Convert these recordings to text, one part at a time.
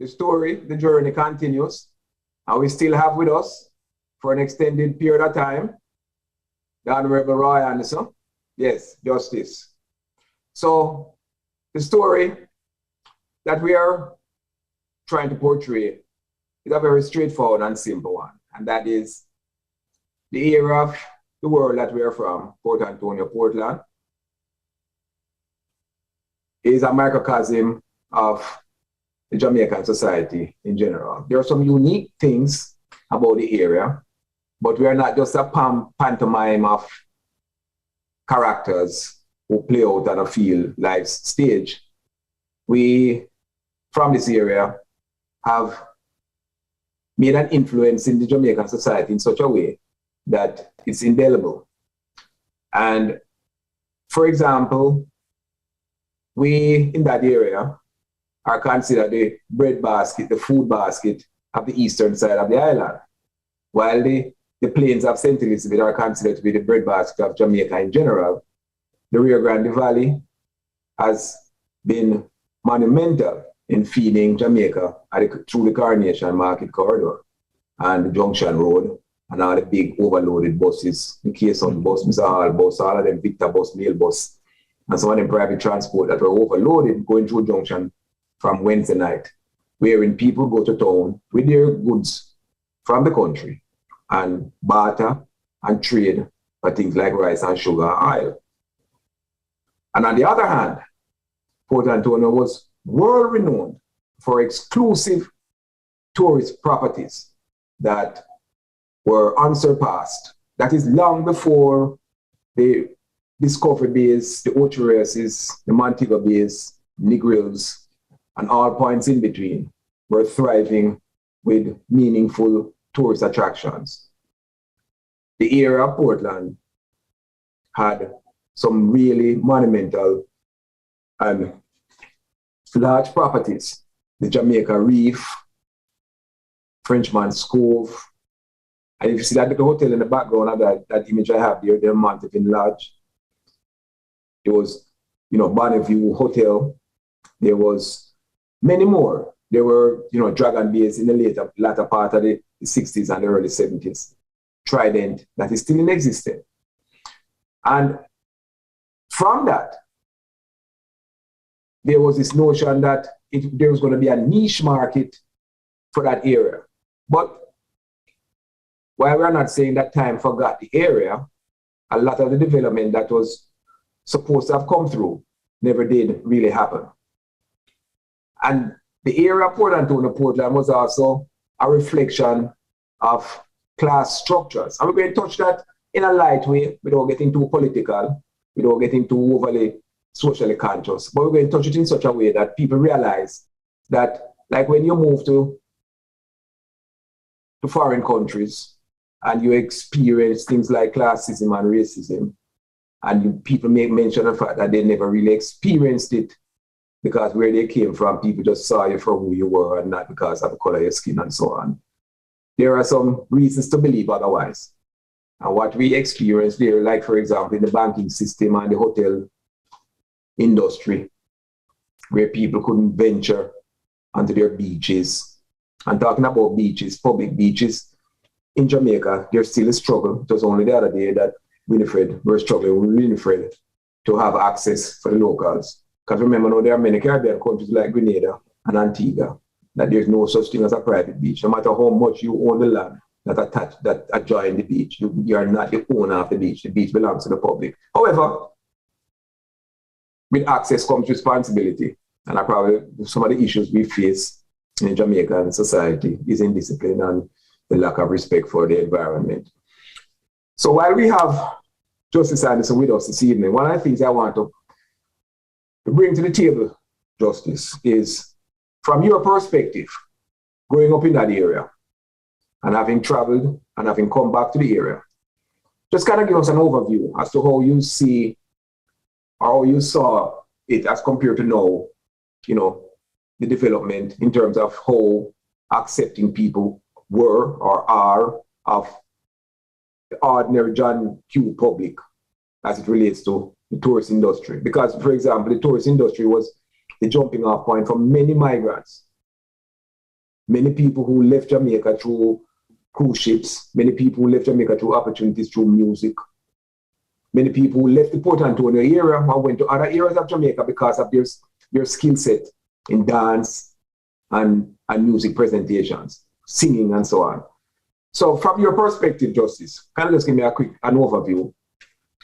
the story, the journey continues, and we still have with us for an extended period of time the Honorable Roy Anderson. Yes, justice. So the story that we are trying to portray is a very straightforward and simple one, and that is the area of the world that we are from, Port Antonio, Portland, is a microcosm of the Jamaican society in general. There are some unique things about the area, but we are not just a pantomime of characters who play out on a field live stage. We, from this area, have made an influence in the Jamaican society in such a way that it's indelible. And for example, we in that area are considered the bread basket, the food basket of the eastern side of the island, while the plains of St. Elizabeth are considered to be the bread basket of Jamaica in general. The Rio Grande Valley has been monumental in feeding Jamaica through the Coronation Market Corridor and the Junction Road and all the big overloaded buses, the K-Sun bus, Mr. Hall bus, all of them Victor bus, Mail bus, and some of them private transport that were overloaded going through Junction from Wednesday night, wherein people go to town with their goods from the country and barter and trade for things like rice and sugar and oil. And on the other hand, Port Antonio was world renowned for exclusive tourist properties that were unsurpassed. That is long before the Discovery Bays, the Ocho Rios, the Montego Bays, Negrills, and all points in between were thriving with meaningful tourist attractions. The area of Portland had some really monumental and large properties. The Jamaica Reef, Frenchman's Cove, and if you see that little hotel in the background of that image I have there, the Mountain Lodge. There was, Bonneview Hotel. There was many more. There were, Dragon Bays in the latter part of the 60s and the early 70s. Trident, that is still in existence. And from that, there was this notion that there was going to be a niche market for that area. But while we're not saying that time forgot the area, a lot of the development that was supposed to have come through never did really happen. And the area of Port Antonio, Portland was also a reflection of class structures. And we're going to touch that in a light way without getting too political, without getting too overly socially conscious. But we're going to touch it in such a way that people realize that, like when you move to foreign countries and you experience things like classism and racism, and people make mention of the fact that they never really experienced it because where they came from, people just saw you for who you were and not because of the color of your skin and so on. There are some reasons to believe otherwise. And what we experienced there, like for example, in the banking system and the hotel industry, where people couldn't venture onto their beaches. And talking about beaches, public beaches in Jamaica, there's still a struggle. It was only the other day that we're struggling with Winifred to have access for the locals. Because remember now, there are many Caribbean countries like Grenada and Antigua that there's no such thing as a private beach. No matter how much you own the land that adjoin the beach, you are not the owner of the beach. The beach belongs to the public. However, with access comes responsibility. And probably some of the issues we face in Jamaican society is indiscipline and the lack of respect for the environment. So while we have Justice Anderson with us this evening, one of the things I want to bring to the table, Justice, is from your perspective, growing up in that area and having traveled and having come back to the area, just kind of give us an overview as to how you see or how you saw it as compared to now, the development in terms of how accepting people were or are of the ordinary John Q public as it relates to the tourist industry. Because, for example, the tourist industry was the jumping off point for many migrants Many people who left Jamaica through cruise ships, many people who left Jamaica through opportunities through music. Many people who left the Port Antonio area and went to other areas of Jamaica because of their skill set in dance and music presentations, singing and so on. So from your perspective, Justice, can you just give me an overview,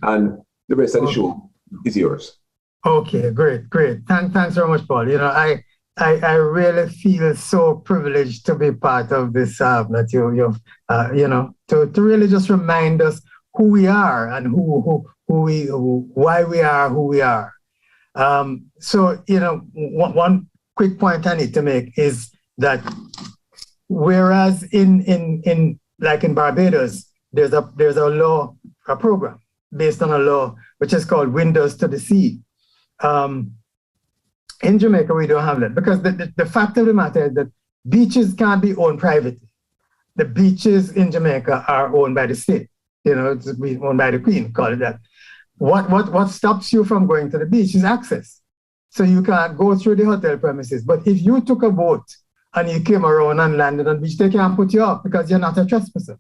and the rest of the show is yours. Okay, great. Thanks very much, Paul. I really feel so privileged to be part of this that to really just remind us who we are and why we are who we are. So one quick point I need to make is that whereas in Barbados, there's a law, a program based on a law which is called Windows to the Sea. In Jamaica, we don't have that because the fact of the matter is that beaches can't be owned privately. The beaches in Jamaica are owned by the state. It's owned by the Queen, call it that. What stops you from going to the beach is access. So you can't go through the hotel premises. But if you took a boat and you came around and landed on the beach, they can't put you up because you're not a trespasser.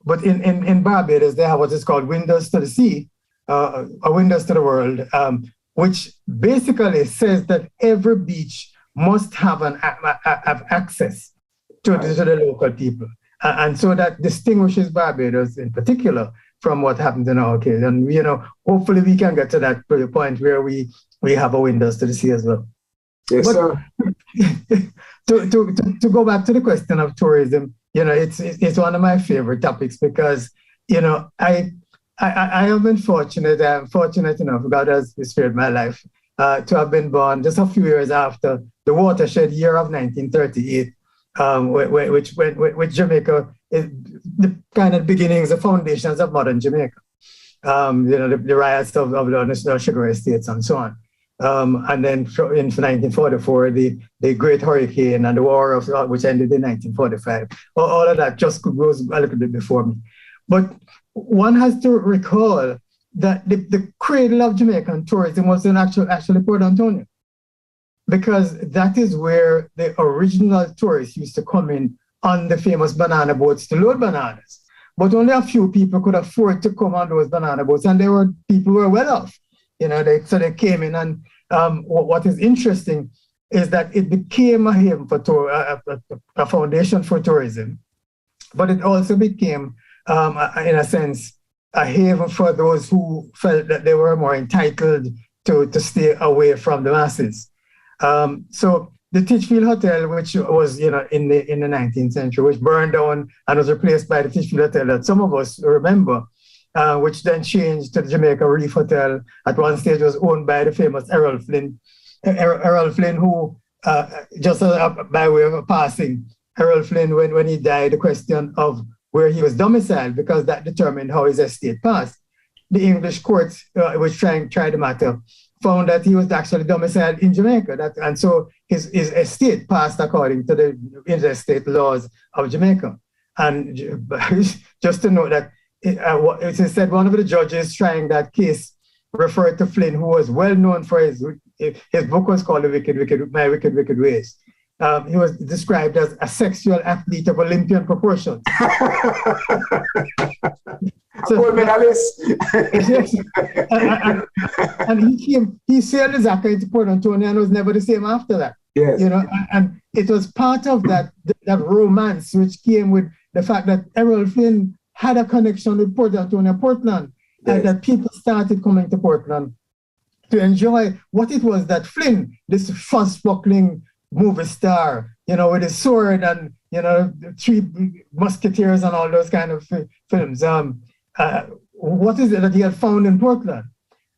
But in Barbados, they have what is called Windows to the Sea, or Windows to the World, which basically says that every beach must have access to the local people. And so that distinguishes Barbados in particular from what happened in our case. And, hopefully we can get to that point where we have a Windows to the Sea as well. Yes, sir. To go back to the question of tourism, it's one of my favorite topics because, I have been fortunate. I'm fortunate enough, God has spared my life, to have been born just a few years after the watershed year of 1938, which Jamaica is the kind of beginnings, the foundations of modern Jamaica. The riots of the sugar estates and so on. And then in 1944, the Great Hurricane and the war which ended in 1945. All of that just goes a little bit before me. But one has to recall that the cradle of Jamaican tourism was actually Port Antonio, because that is where the original tourists used to come in on the famous banana boats to load bananas. But only a few people could afford to come on those banana boats, and people who were well off. So they came in, and what is interesting is that it became a haven for a foundation for tourism, but it also became, in a sense, a haven for those who felt that they were more entitled to stay away from the masses. So the Titchfield Hotel, which was in the 19th century, which burned down and was replaced by the Titchfield Hotel that some of us remember, which then changed to the Jamaica Reef Hotel. At one stage was owned by the famous Errol Flynn. Errol Flynn, who, just by way of a passing, Errol Flynn, when he died, the question of where he was domiciled, because that determined how his estate passed. The English courts, which tried the matter, found that he was actually domiciled in Jamaica. And so his estate passed according to the interstate laws of Jamaica. And just to note that, it is said one of the judges trying that case referred to Flynn, who was well known for his book was called My Wicked Ways. He was described as a sexual athlete of Olympian proportions. Gold medalist. and he sailed exactly into Port Antonio and was never the same after that. Yes. And it was part of that romance which came with the fact that Errol Flynn had a connection with Port Antonio, Portland, yes. And that people started coming to Portland to enjoy what it was that Flynn, this fast-buckling movie star, with his sword and, Three Musketeers and all those kind of films. What is it that he had found in Portland?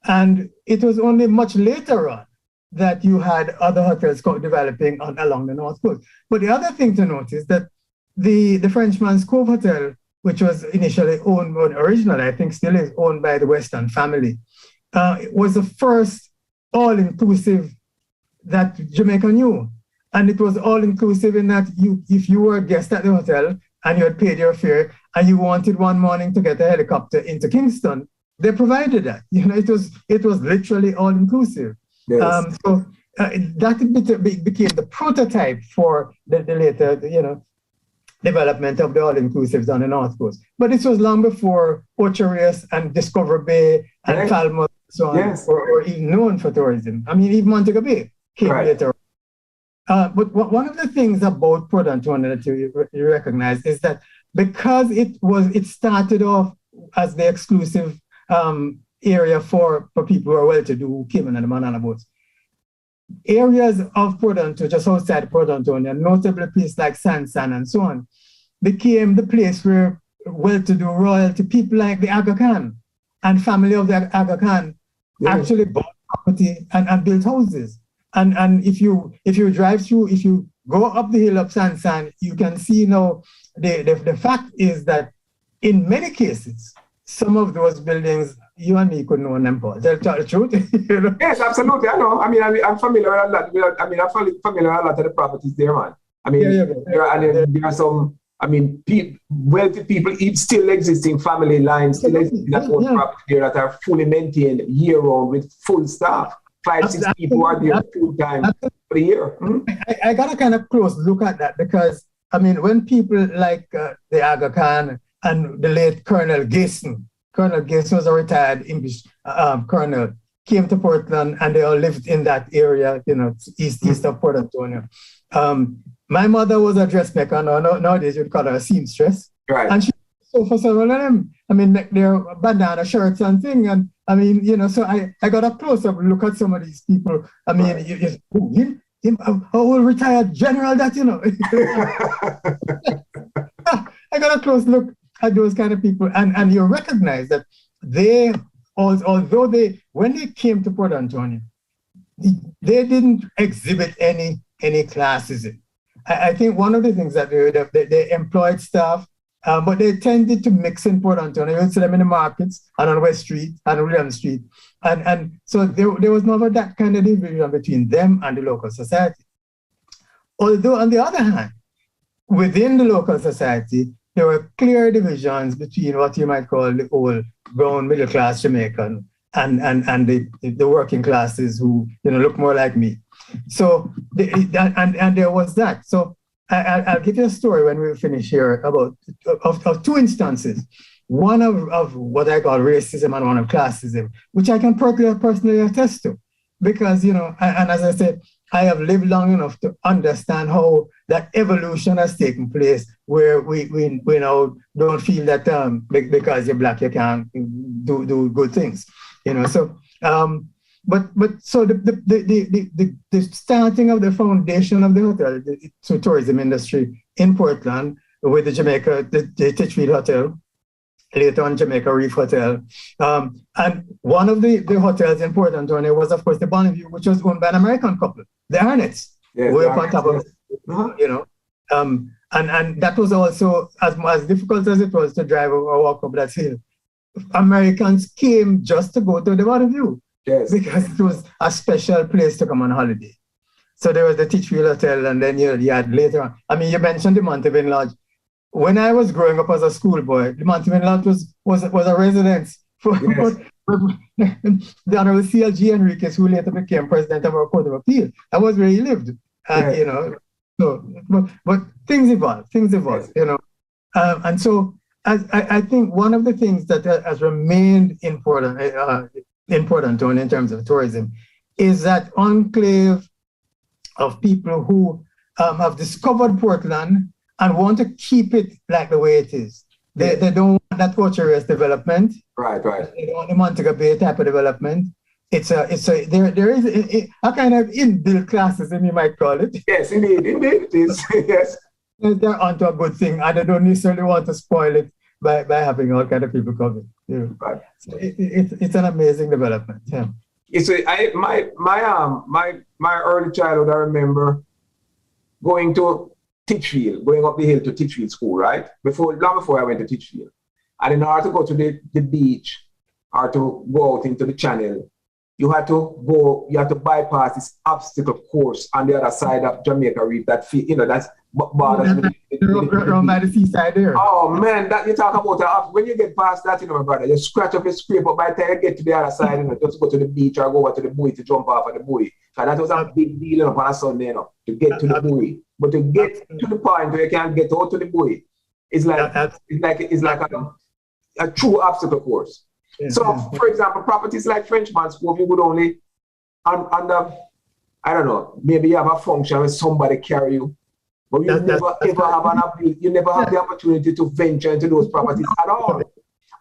And it was only much later on that you had other hotels developing along the North Coast. But the other thing to note is that the Frenchman's Cove Hotel, which was initially originally, I think still is owned by the Weston family, it was the first all-inclusive that Jamaica knew. And it was all-inclusive in that if you were a guest at the hotel and you had paid your fare and you wanted one morning to get a helicopter into Kingston, they provided that. It was literally all-inclusive. Yes. So that became the prototype for the later, development of the all-inclusives on the North Coast. But this was long before Ocho and Discover Bay and Falmouth and so on were even known for tourism. I mean, even Montego Bay came later. But one of the things about Port Antonio that you recognize is that because it started off as the exclusive area for people who are well-to-do who came in the banana boats. Areas of Port Antonio, just outside Port Antonio, notably places like San and so on, became the place where well-to-do royalty people like the Aga Khan and family of the Aga Khan actually bought property and built houses. And if you drive through, if you go up the hill of San, you can see now the fact is that in many cases, some of those buildings, you and me couldn't own them, Paul. Tell the truth. Yes, absolutely. I know. I mean, I'm familiar with a lot. I'm familiar with a lot of the properties there, man. I mean, there are some. I mean, wealthy people still existing family lines still existing that own property there that are fully maintained year round with full staff. 5-6 people are there full time for the year. I got a kind of close look at that because I mean, when people like the Aga Khan and the late Colonel Gayson was a retired English colonel, came to Portland and they all lived in that area, east of Port Antonio. My mother was a dressmaker. Nowadays you'd call her a seamstress. Right. And she for several of them, I mean, their bandana shirts and thing. And I mean, so I got a close-up look at some of these people. I mean, him, a whole retired general that, I got a close look at those kind of people. And you recognize that when they came to Port Antonio, they didn't exhibit any classism. I think one of the things that they employed staff, but they tended to mix in Port Antonio. You see them in the markets and on West Street and William Street. And so there was never that kind of division between them and the local society. Although on the other hand, within the local society, there were clear divisions between what you might call the old brown middle class Jamaican and the working classes who look more like me. So and there was that. So I'll give you a story when we finish here about of two instances. One of what I call racism and one of classism, which I can personally attest to, because and as I said, I have lived long enough to understand how that evolution has taken place, where we now don't feel that because you're black you can't do good things, So but so the starting of the foundation of the hotel, the tourism industry in Portland with the Titchfield Hotel, later on Jamaica Reef Hotel, and one of the hotels in Port Antonio was of course the Bonneview, which was owned by an American couple, the Arnett's, way up on top of and that was also as difficult as it was to drive or walk up that hill. Americans came just to go to the Bonneview. Yes. Because it was a special place to come on holiday. So there was the Titchfield Hotel, and then you had later on. I mean, you mentioned the Montevin Lodge. When I was growing up as a schoolboy, the Montevin Lodge was a residence for the Honorable C.L.G. Enriquez, who later became president of our Court of Appeal. That was where he lived, So, but things evolve, yes. And so I think one of the things that has remained important in Port Antonio in terms of tourism is that enclave of people who have discovered Portland and want to keep it like the way it is. They don't want that Ocho development. Right. They don't want the Montego Bay type of development. There is a kind of inbuilt classism, you might call it. Yes, indeed it is. Yes. They're onto a good thing, and they don't necessarily want to spoil it by having all kind of people coming. Right. So it's an amazing development. Yeah. My early childhood, I remember going to Titchfield, going up the hill to Titchfield School, right? Long before I went to Titchfield. And in order to go to the beach or to go out into the channel, you had to bypass this obstacle course on the other side of Jamaica Reef that that's borders around by the seaside there. Oh man, that you talk about when you get past that, my brother, you scratch up your scrape, but by the time you get to the other side, just go to the beach or go over to the buoy to jump off of the buoy. And that was a big deal on a Sunday, to get to the buoy. But to get to the point where you can't get out to the buoy, it's like a true obstacle course. So, for example, properties like Frenchman's Cove, you would only under, I don't know, maybe you have a function where somebody carry you, but you never have the opportunity to venture into those properties at all.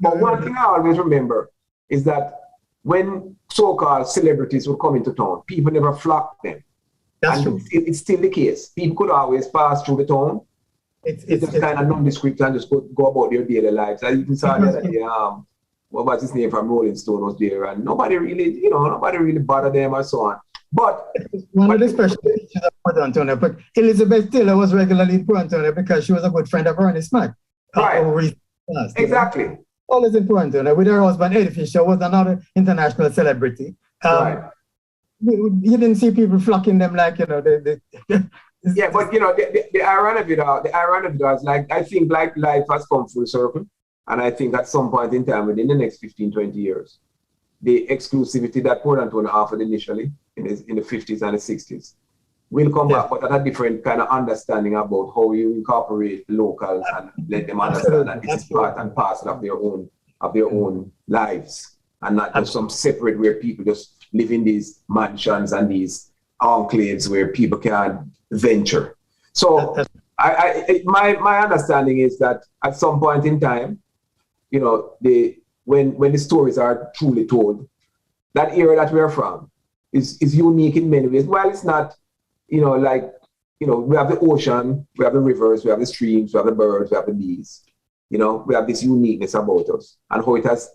But one thing I always remember is that when so-called celebrities would come into town, people never flocked them. That's true. It's still the case. People could always pass through the town. It's just kind of nondescript and just go about their daily lives. I even saw the other day, what was his name from Rolling Stone was there, and nobody really bothered them or so on. But one of the special features of Port Antonio, but Elizabeth Taylor was regularly in Port Antonio because she was a good friend of Ernest Mack. Right. Exactly. Always in Port Antonio. With her husband, Eddie Fisher, was another international celebrity. Right. You didn't see people flocking them like, yeah, but the irony of it all is like, I think like life has come full circle. And I think at some point in time, within the next 15, 20 years, the exclusivity that Port Antonio offered initially in the 50s and the 60s will come back, but at a different kind of understanding about how you incorporate locals and let them understand that this is part and parcel of their own lives, and not just some separate where people just live in these mansions and these enclaves where people can't venture. So my understanding is that at some point in time, when the stories are truly told, that era that we're from is unique in many ways. While it's not, we have the ocean, we have the rivers, we have the streams, we have the birds, we have the bees. We have this uniqueness about us, and how it has,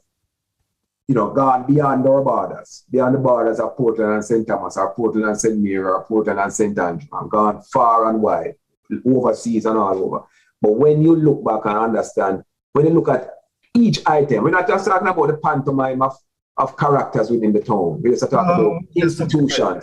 gone beyond our borders, beyond the borders of Portland and St. Thomas, or Portland and St. Mary, or Portland and St. Andrew, and gone far and wide, overseas and all over. But when you look back and understand, when you look at each item, we're not just talking about the pantomime of characters within the town. We're just talking about institutions.